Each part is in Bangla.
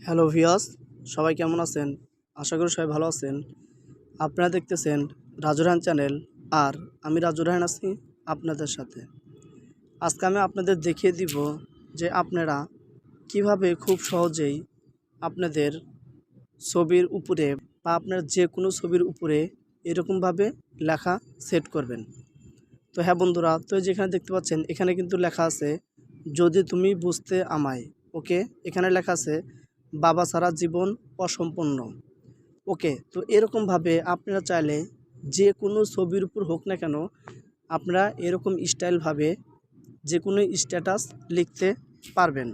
হ্যালো ভিউয়ার্স, সবাই কেমন আছেন? আশা করি সবাই ভালো আছেন। আপনারা দেখতেছেন রাজু রায়হান চ্যানেল, আর আমি রাজু রায়হান আছি আপনাদের সাথে। আজকে আমি আপনাদের দেখিয়ে দিব যে আপনারা কিভাবে খুব সহজেই আপনাদের ছবির উপরে বা আপনার যে কোনো ছবির উপরে এরকমভাবে লেখা সেট করবেন। তো হ্যাঁ বন্ধুরা, তো যেখানে দেখতে পাচ্ছেন এখানে কিন্তু লেখা আছে, যদি তুমি বুঝতে আমায়। ওকে, এখানে লেখা আছে বাবা ছাড়া জীবন অসম্পূর্ণ। ওকে, তো এরকমভাবে আপনারা চাইলে যে কোনো ছবির উপর হোক না কেন, আপনারা এরকম স্টাইলভাবে যে কোনো স্ট্যাটাস লিখতে পারবেন।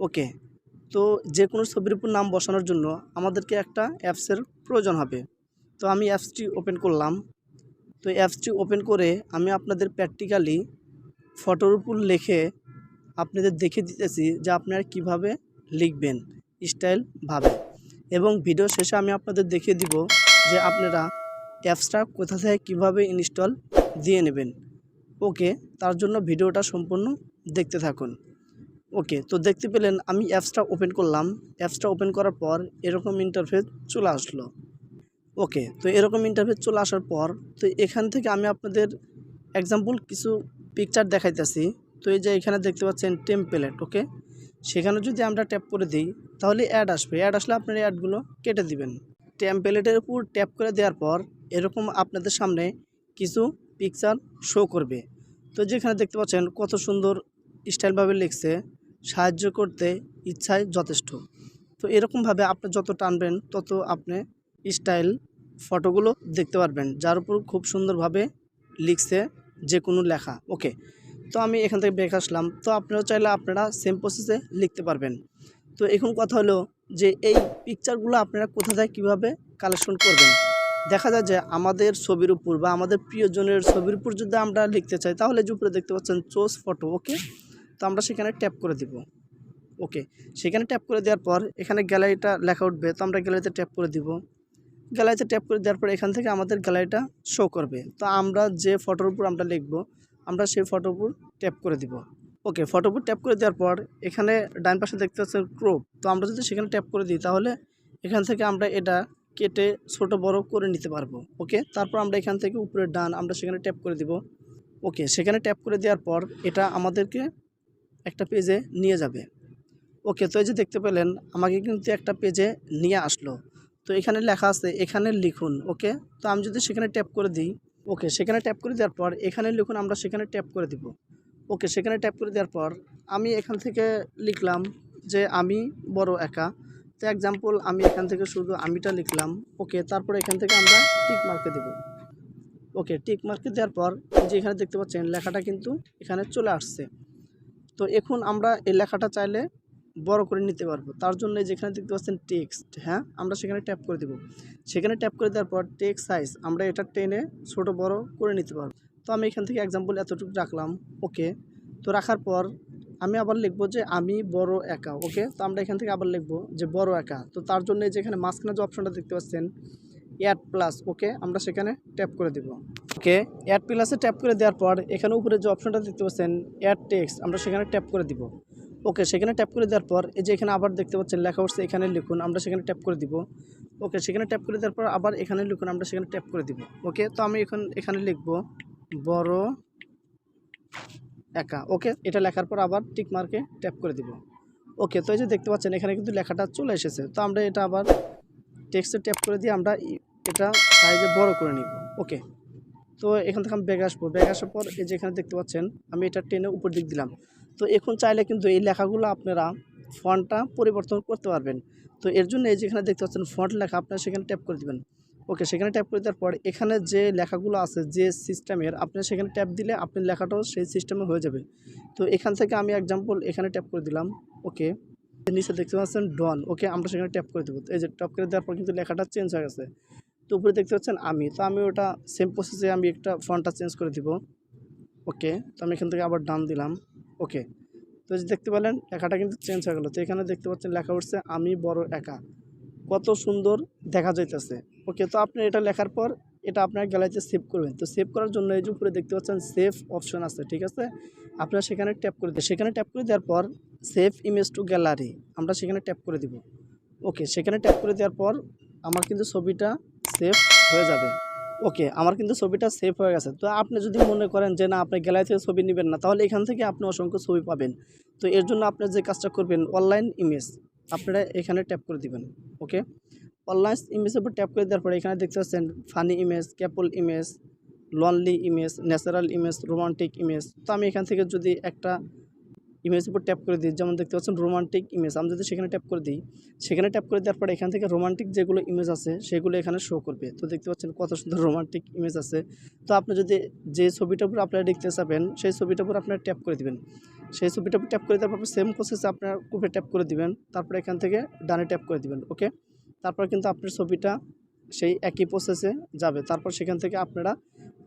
ওকে, তো যে কোনো ছবির উপর নাম বসানোর জন্য আমাদেরকে একটা অ্যাপসের প্রয়োজন হবে। তো আমি অ্যাপসটি ওপেন করলাম। তো অ্যাপসটি ওপেন করে আমি আপনাদের প্র্যাকটিক্যালি ফটোর উপর লিখে আপনাদের দেখে দিতেছি যে আপনারা কিভাবে লিখবেন স্টাইলভাবে, এবং ভিডিও শেষে আমি আপনাদের দেখিয়ে দিব যে আপনারা অ্যাপসটা কোথা থেকে কীভাবে ইনস্টল দিয়ে নেবেন। ওকে, তার জন্য ভিডিওটা সম্পূর্ণ দেখতে থাকুন। ওকে, তো দেখতে পেলেন আমি অ্যাপসটা ওপেন করলাম। অ্যাপসটা ওপেন করার পর এরকম ইন্টারফেস চলে আসলো। ওকে, তো এরকম ইন্টারফেস চলে আসার পর তো এখান থেকে আমি আপনাদের এক্সাম্পল কিছু পিকচার দেখাইতেছি। তো এই যে এখানে দেখতে পাচ্ছেন টেমপ্লেট। ওকে, সেখানে যদি আমরা ট্যাপ করে দিই তাহলে অ্যাড আসবে। অ্যাড আসলে আপনার অ্যাডগুলো কেটে দিবেন। টেমপ্লেটের উপর ট্যাপ করে দেওয়ার পর এরকম আপনাদের সামনে কিছু পিকচার শো করবে। তো যেখানে দেখতে পাচ্ছেন কত সুন্দর স্টাইলভাবে লিখছে, সাহায্য করতে ইচ্ছায় যথেষ্ট। তো এরকমভাবে আপনি যত টানবেন তত আপনি স্টাইল ফটোগুলো দেখতে পারবেন, যার উপর খুব সুন্দরভাবে লিখছে যে কোনো লেখা। ওকে, তো আমি এখান থেকে ব্রেক আসলাম। তো আপনারা চাইলে আপনারা সেম প্রসেসে লিখতে পারবেন। তো এখন কথা হলো যে এই পিকচারগুলো আপনারা কোথা থেকে কীভাবে কালেকশন করবেন। দেখা যায় যে আমাদের ছবির উপর বা আমাদের প্রিয়জনের ছবির উপর যদি আমরা লিখতে চাই তাহলে যে উপরে দেখতে পাচ্ছেন চোজ ফটো। ওকে, তো আমরা সেখানে ট্যাপ করে দিব। ওকে, সেখানে ট্যাপ করে দেওয়ার পর এখানে গ্যালারিটা লেখা উঠবে, তো আমরা গ্যালারিতে ট্যাপ করে দিব। গ্যালারিতে ট্যাপ করে দেওয়ার পর এখান থেকে আমাদের গ্যালারিটা শো করবে। তো আমরা যে ফটোর উপর আমরা লিখব, আমরা সেই ফটোর উপর ট্যাপ করে দিব। ওকে, ফটোর উপর ট্যাপ করে দেওয়ার পর এখানে ডান পাশে দেখতে পাচ্ছেন ক্রপ। তো আমরা যদি সেখানে ট্যাপ করে দিই তাহলে এখান থেকে আমরা এটা কেটে ছোট বড় করে নিতে পারবো। ওকে, তারপর আমরা এখান থেকে উপরে ডান আমরা সেখানে ট্যাপ করে দিব। ওকে, সেখানে ট্যাপ করে দেওয়ার পর এটা আমাদেরকে একটা পেজে নিয়ে যাবে। ওকে, তো এই যে দেখতে পেলেন আমাকে কিন্তু একটা পেজে নিয়ে আসলো। তো এখানে লেখা আছে এখানে লিখুন। ওকে, তো আমি যদি সেখানে ট্যাপ করে দিই, ওকে সেখানে ট্যাপ করে দেওয়ার পর এখানে লিখুন আমরা সেখানে ট্যাপ করে দিব। ওকে, সেখানে ট্যাপ করে দেওয়ার পর আমি এখান থেকে লিখলাম যে আমি বড় একা। তো এক্সাম্পল আমি এখান থেকে শুধু আমিটা লিখলাম। ওকে, তারপর এখান থেকে আমরা টিক মার্কে দেব। ওকে, টিক মার্কে দেওয়ার পর যে এখানে দেখতে পাচ্ছেন লেখাটা কিন্তু এখানে চলে আসছে। তো এখন আমরা এই লেখাটা চাইলে বড় করে নিতে পারবো। তার জন্য যেখানে দেখতে পাচ্ছেন টেক্সট, হ্যাঁ আমরা সেখানে ট্যাপ করে দেব। সেখানে ট্যাপ করে দেওয়ার পর টেক্সট সাইজ আমরা এটা টেনে ছোট বড় করে নিতে পারবো। তো আমি এখান থেকে এক্সাম্পল এতটুকু রাখলাম। ওকে, তো রাখার পর আমি আবার লিখবো যে আমি বড় একা। ওকে, তো আমরা এখান থেকে আবার লিখবো যে বড় একা। তো তার জন্য যেখানে মাঝখানে যে অপশনটা দেখতে পাচ্ছেন অ্যাড প্লাস, ওকে আমরা সেখানে ট্যাপ করে দেব। ওকে, অ্যাড প্লাসে ট্যাপ করে দেওয়ার পর এখানে উপরে যে অপশনটা দেখতে পাচ্ছেন অ্যাড টেক্সট আমরা সেখানে ট্যাপ করে দিব। ওকে, সেখানে ট্যাপ করে দেওয়ার পর এই যে এখানে আবার দেখতে পাচ্ছেন লেখা উঠছে এখানে লিখুন আমরা সেখানে ট্যাপ করে দিব। ওকে, সেখানে ট্যাপ করে দেওয়ার পর আবার এখানে লিখুন আমরা সেখানে ট্যাপ করে দিব। ওকে, তো আমি এখানে লিখব বড় একা। ওকে, এটা লেখার পর আবার টিক মার্কে ট্যাপ করে দিব। ওকে, তো এই যে দেখতে পাচ্ছেন এখানে কিন্তু লেখাটা চলে এসেছে। তো আমরা এটা আবার টেক্সটে ট্যাপ করে দিয়ে আমরা এটা সাইজে বড় করে নিব। ওকে, তো এখান থেকে আমি ব্যাগ আসবো। ব্যাগ আসার পর এই যে এখানে দেখতে পাচ্ছেন আমি এটা টেনে উপর দিক দিলাম। তো এখন চাইলে কিন্তু এই লেখাগুলো আপনারা ফন্টটা পরিবর্তন করতে পারবেন। তো এর জন্য এই যেখানে দেখতে পাচ্ছেন ফন্ট লেখা আপনারা সেখানে ট্যাপ করে দিবেন। ওকে, সেখানে ট্যাপ করে দেওয়ার পর এখানে যে লেখাগুলো আছে যে সিস্টেমের আপনারা সেখানে ট্যাপ দিলে আপনার লেখাটাও সেই সিস্টেমে হয়ে যাবে। তো এখান থেকে আমি এক্সাম্পল এখানে ট্যাপ করে দিলাম। ওকে, নিচে দেখতে পাচ্ছেন ডন। ওকে, আমরা সেখানে ট্যাপ করে দেবো। এই যে ট্যাপ করে দেওয়ার পর কিন্তু লেখাটা চেঞ্জ হয়ে গেছে। তো উপরে দেখতে পাচ্ছেন আমি, তো আমি ওটা সেম প্রসেসে আমি একটা ফন্টটা চেঞ্জ করে দিব। ওকে, তো আমি এখান থেকে আবার ডান দিলাম। ওকে, তো যে দেখতে পেলেন লেখাটা কিন্তু চেঞ্জ হয়ে গেল। তো এখানে দেখতে পাচ্ছেন লেখা উঠছে আমি বড় একা, কত সুন্দর দেখা যাইতেছে। ওকে, তো আপনি এটা লেখার পর এটা আপনার গ্যালারিতে সেভ করবেন। তো সেভ করার জন্য এই যে উপরে দেখতে পাচ্ছেন সেভ অপশন আছে, ঠিক আছে, আপনারা সেখানে ট্যাপ করে দেন। সেখানে ট্যাপ করে দেওয়ার পর সেভ ইমেজ টু গ্যালারি আমরা সেখানে ট্যাপ করে দিব। ওকে, সেখানে ট্যাপ করে দেওয়ার পর আমার কিন্তু ছবিটা সেভ হয়ে যাবে। ওকে, আমার কিন্তু ছবিটা সেভ হয়ে গেছে। তো আপনি যদি মনে করেন যে না আপনি গ্যালারি থেকে ছবি নেবেন না, তাহলে এখান থেকে আপনি অসংখ্য ছবি পাবেন। তো এর জন্য আপনি যে কাজটা করবেন, অনলাইন ইমেজ আপনারা এখানে ট্যাপ করে দিবেন। ওকে, অনলাইন ইমেজের উপর ট্যাপ করে দেওয়ার পরে এখানে দেখতে পাচ্ছেন funny image, couple image, lonely image, natural image, romantic image. তো আমি এখান থেকে যদি একটা ইমেজের উপর ট্যাপ করে দিই, যেমন দেখতে পাচ্ছেন রোমান্টিক ইমেজ, আমি যদি সেখানে ট্যাপ করে দিই, সেখানে ট্যাপ করে দেওয়ার পরে এখান থেকে রোমান্টিক যেগুলো ইমেজ আছে সেগুলো এখানে শো করবে। তো দেখতে পাচ্ছেন কত সুন্দর রোমান্টিক ইমেজ আছে। তো আপনি যদি যে ছবিটার উপর আপনারা দেখতে চাবেন সেই ছবিটার উপর আপনারা ট্যাপ করে দিবেন। সেই ছবিটার উপর ট্যাপ করে দেওয়ার পর সেম প্রসেসে আপনার উপরে ট্যাপ করে দিবেন, তারপরে এখান থেকে ডানে ট্যাপ করে দিবেন। ওকে, তারপর কিন্তু আপনার ছবিটা সেই একই প্রসেসে যাবে। তারপর সেখান থেকে আপনারা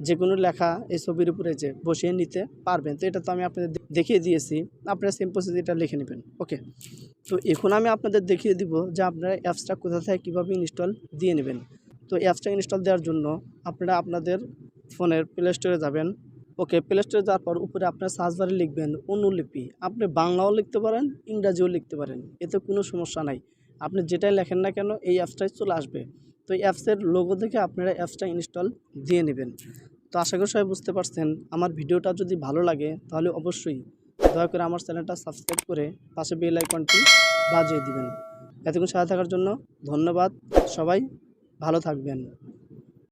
যে কোনো লেখা এই ছবির উপরে যে বসিয়ে নিতে পারবেন। তো এটা তো আমি আপনাদের দেখিয়ে দিয়েছি, আপনারা সেম প্রসেসে এটা লিখে নেবেন। ওকে, তো এখন আমি আপনাদের দেখিয়ে দিব যে আপনারা অ্যাপসটা কোথা থেকে কীভাবে ইনস্টল দিয়ে নেবেন। তো অ্যাপসটা ইনস্টল দেওয়ার জন্য আপনারা আপনাদের ফোনের প্লে স্টোরে যাবেন। ওকে, প্লে স্টোরে যাওয়ার পর উপরে আপনার সার্চ বারে লিখবেন অনুলিপি। আপনি বাংলাও লিখতে পারেন, ইংরাজিও লিখতে পারেন, এতে কোনো সমস্যা নাই। আপনি যেটাই লেখেন না কেন এই অ্যাপসটাই চলে আসবে। তো এই অ্যাপসের লোগো দেখে আপনারা অ্যাপসটা ইনস্টল দিয়ে নেবেন। তো আশা করি সবাই বুঝতে পারছেন। আমার ভিডিওটা যদি ভালো লাগে তাহলে অবশ্যই দয়া করে আমার চ্যানেলটা সাবস্ক্রাইব করে পাশে বেল আইকনটি বাজিয়ে দিবেন। এতক্ষণ সাথে থাকার জন্য ধন্যবাদ। সবাই ভালো থাকবেন।